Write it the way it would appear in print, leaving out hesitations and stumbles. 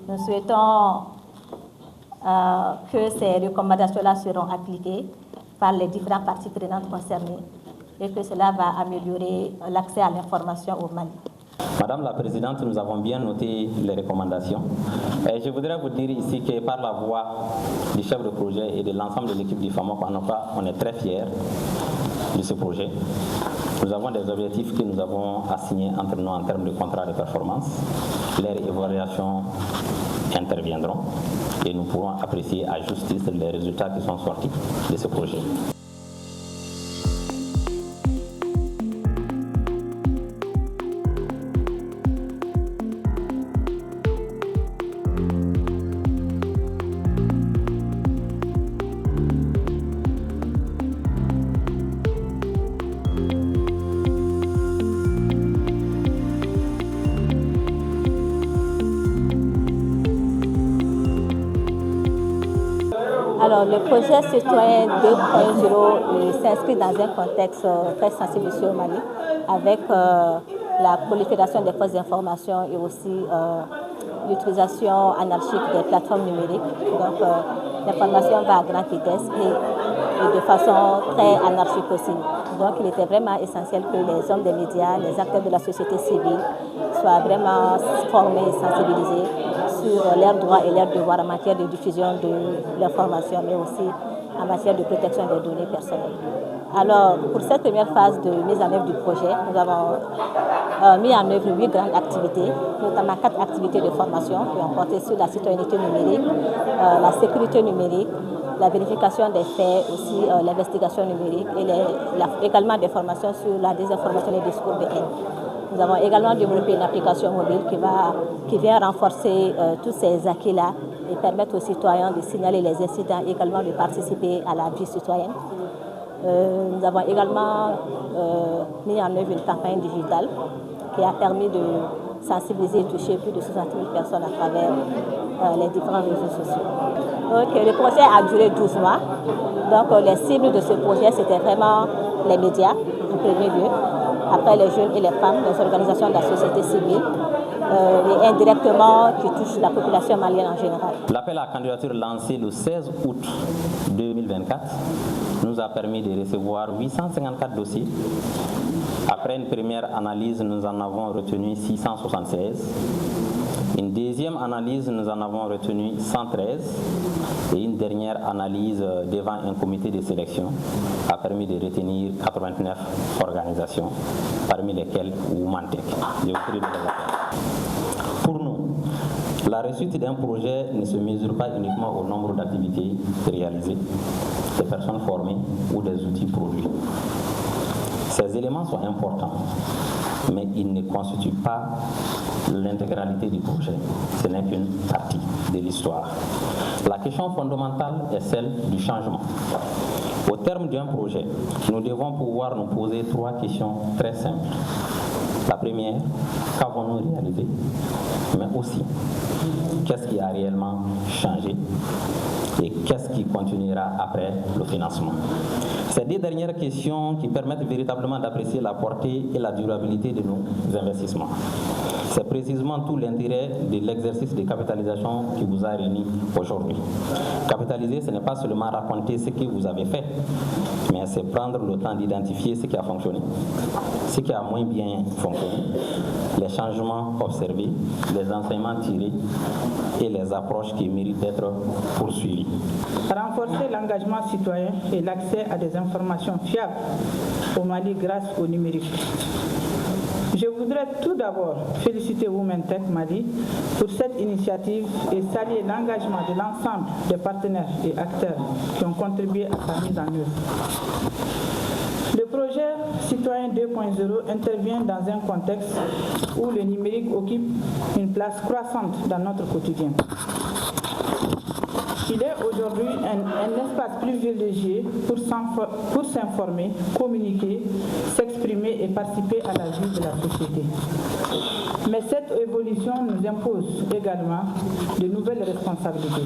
Nous souhaitons que ces recommandations-là seront appliquées par les différentes parties prenantes concernées et que cela va améliorer l'accès à l'information au Mali. Madame la Présidente, nous avons bien noté les recommandations. Et je voudrais vous dire ici que par la voix du chef de projet et de l'ensemble de l'équipe du FAMOC, on est très fiers de ce projet. Nous avons des objectifs que nous avons assignés entre nous en termes de contrat de performance. Les évaluations interviendront et nous pourrons apprécier à justice les résultats qui sont sortis de ce projet. Alors, le projet citoyen 2.0 s'inscrit dans un contexte très sensible ici au Mali, avec la prolifération des fausses informations et aussi l'utilisation anarchique des plateformes numériques. Donc, l'information va à grande vitesse et de façon très anarchique aussi. Donc, il était vraiment essentiel que les hommes des médias, les acteurs de la société civile soient vraiment formés et sensibilisés sur leurs droits et leurs devoirs en matière de diffusion de l'information, mais aussi en matière de protection des données personnelles. Alors, pour cette première phase de mise en œuvre du projet, nous avons mis en œuvre 8 grandes activités, notamment 4 activités de formation qui ont porté sur la citoyenneté numérique, la sécurité numérique, la vérification des faits, aussi l'investigation numérique et également des formations sur la désinformation et les discours de haine. Nous avons également développé une application mobile qui vient renforcer tous ces acquis-là et permettre aux citoyens de signaler les incidents et également de participer à la vie citoyenne. Nous avons également mis en œuvre une campagne digitale qui a permis de sensibiliser et toucher plus de 60 000 personnes à travers les différents réseaux sociaux. Donc, le projet a duré 12 mois. Donc, les cibles de ce projet, c'était vraiment les médias, en premier lieu, après les jeunes et les femmes, les organisations de la société civile, et indirectement qui touchent la population malienne en général. L'appel à candidature lancé le 16 août 2024 nous a permis de recevoir 854 dossiers. Après une première analyse, nous en avons retenu 676. Une deuxième analyse, nous en avons retenu 113. Et une dernière analyse devant un comité de sélection a permis de retenir 89 organisations, parmi lesquelles Woumantec. Je vous prie de les appeler. Pour nous, la réussite d'un projet ne se mesure pas uniquement au nombre d'activités réalisées, des personnes formées ou des outils produits. Ces éléments sont importants, mais ils ne constituent pas l'intégralité du projet. Ce n'est qu'une partie de l'histoire. La question fondamentale est celle du changement. Au terme d'un projet, nous devons pouvoir nous poser 3 questions très simples. La première, qu'avons-nous réalisé? Mais aussi, qu'est-ce qui a réellement changé et qu'est-ce qui continuera après le financement? Ces 2 dernières questions qui permettent véritablement d'apprécier la portée et la durabilité de nos investissements. C'est précisément tout l'intérêt de l'exercice de capitalisation qui vous a réunis aujourd'hui. Capitaliser, ce n'est pas seulement raconter ce que vous avez fait, mais c'est prendre le temps d'identifier ce qui a fonctionné, ce qui a moins bien fonctionné, les changements observés, les enseignements tirés et les approches qui méritent d'être poursuivies. Renforcer l'engagement citoyen et l'accès à des informations fiables au Mali grâce au numérique. Je voudrais tout d'abord féliciter Woumantec Mali pour cette initiative et saluer l'engagement de l'ensemble des partenaires et acteurs qui ont contribué à sa mise en œuvre. Le projet Citoyen 2.0 intervient dans un contexte où le numérique occupe une place croissante dans notre quotidien. Il est aujourd'hui un espace privilégié pour s'informer, communiquer, s'exprimer et participer à la vie de la société. Mais cette évolution nous impose également de nouvelles responsabilités.